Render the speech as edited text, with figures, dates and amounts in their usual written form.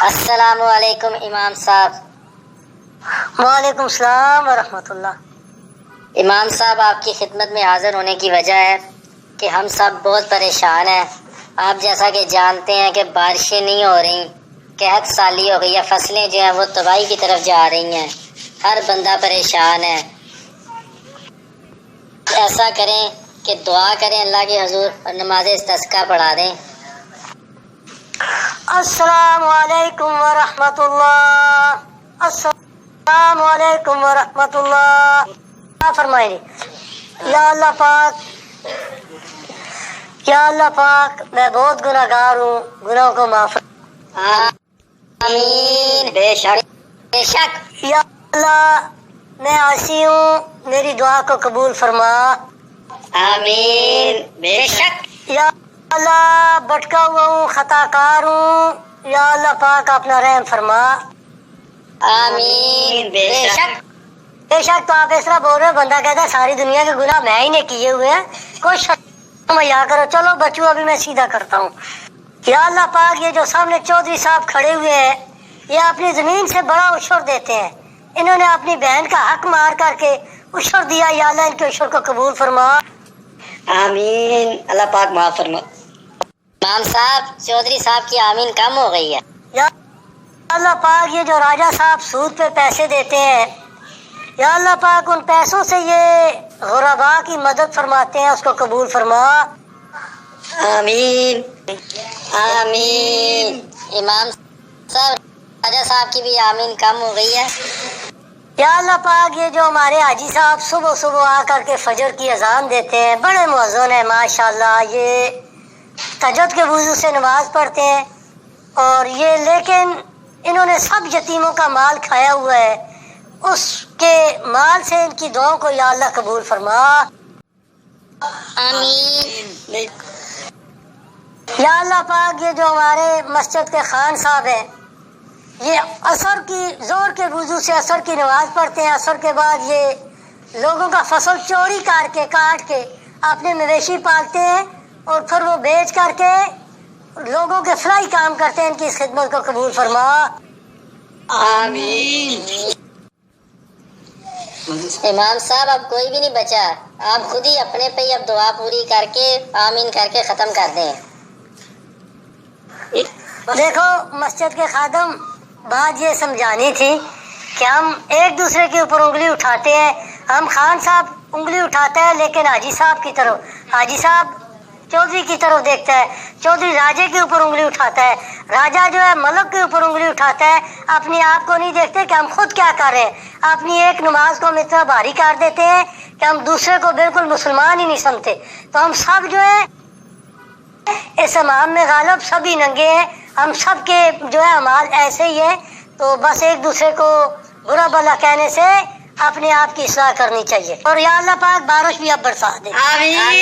السلام علیکم امام صاحب۔ وعلیکم السلام ورحمۃ اللہ۔ امام صاحب، آپ کی خدمت میں حاضر ہونے کی وجہ ہے کہ ہم سب بہت پریشان ہیں۔ آپ جیسا کہ جانتے ہیں کہ بارشیں نہیں ہو رہی، قحط سالی ہو گئی ہے، فصلیں جو ہیں وہ تباہی کی طرف جا رہی ہیں، ہر بندہ پریشان ہے۔ ایسا کریں کہ دعا کریں اللہ کے حضور اور نماز استسقا پڑھا دیں۔ السلام علیکم ورحمۃ اللہ۔ السلام علیکم ورحمۃ اللہ۔ کیا فرمائیں؟ یا اللہ پاک میں بہت گناہ گار ہوں، گناہوں کو معاف۔ آمین۔ بے شک یا اللہ میں عاصی ہوں، میری دعا کو قبول فرما۔ آمین۔ بے شک یا اللہ بھٹکا ہوا ہوں، خطا کار ہوں، یا اللہ پاک اپنا رحم فرما۔ آمین۔ بے شک بے شک تو آپ اس طرح بول رہے ہو، بندہ کہتا ہے ساری دنیا کے گناہ میں ہی نے کیے ہوئے ہیں، کوئی شرم یا کرو۔ چلو بچوں ابھی میں سیدھا کرتا ہوں۔ یا اللہ پاک یہ جو سامنے چودھری صاحب کھڑے ہوئے ہیں، یہ اپنی زمین سے بڑا عشر دیتے ہیں، انہوں نے اپنی بہن کا حق مار کر کے عشر دیا، یا اللہ ان کے عشر کو قبول فرما۔ آمین۔ اللہ پاک معاف فرما۔ امام صاحب، چودھری صاحب کی آمین کم ہو گئی ہے۔ یا اللہ پاک یہ جو راجہ صاحب سود پہ پیسے دیتے ہیں، یا اللہ پاک ان پیسوں سے یہ غربا کی مدد فرماتے ہیں، اس کو قبول فرما۔ آمین۔ آمین۔ امام صاحب، راجہ صاحب کی بھی آمین کم ہو گئی ہے۔ یا اللہ پاک یہ جو ہمارے حاجی صاحب صبح صبح آ کر کے فجر کی اذان دیتے ہیں، بڑے مؤذن ہیں ماشاءاللہ، یہ تہجد کے وضو سے نماز پڑھتے ہیں، اور یہ لیکن انہوں نے سب یتیموں کا مال کھایا ہوا ہے، اس کے مال سے ان کی دعاؤں کو یا اللہ قبول فرما۔ آمین۔ یا اللہ پاک یہ جو ہمارے مسجد کے خان صاحب ہیں، یہ عصر کی زور کے وضو سے عصر کی نماز پڑھتے ہیں، عصر کے بعد یہ لوگوں کا فصل چوری کر کے کاٹ کے اپنے مویشی پالتے ہیں، اور پھر وہ بیچ کر کے لوگوں کے فلاحی کام کرتے ہیں، ان کی اس خدمت کو قبول فرما۔ آمین۔ امام صاحب اب کوئی بھی نہیں بچا، آپ خود ہی اپنے پہ ہی اب دعا پوری کر کے آمین کر کے ختم کر دیں۔ دیکھو مسجد کے خادم، بات یہ سمجھانی تھی کہ ہم ایک دوسرے کے اوپر انگلی اٹھاتے ہیں، ہم خان صاحب انگلی اٹھاتا ہے لیکن حاجی صاحب کی طرف، حاجی صاحب چودھری کی طرف دیکھتا ہے، چودھری راجے کے اوپر انگلی اٹھاتا ہے، راجہ جو ہے ملک کے اوپر انگلی اٹھاتا ہے، اپنی آپ کو نہیں دیکھتے کہ ہم خود کیا کر رہے ہیں، اپنی ایک نماز کو ہم اتنا بھاری کر دیتے ہیں کہ ہم دوسرے کو بالکل مسلمان ہی نہیں سمجھتے۔ تو ہم سب جو ہے اس امام میں غالب سبھی ننگے ہیں، ہم سب کے جو ہے اعمال ایسے ہی ہیں، تو بس ایک دوسرے کو برا بھلا کہنے سے اپنے آپ کی اصلاح کرنی چاہیے، اور یا اللہ پاک بارش بھی اب برسا دے۔ آمین۔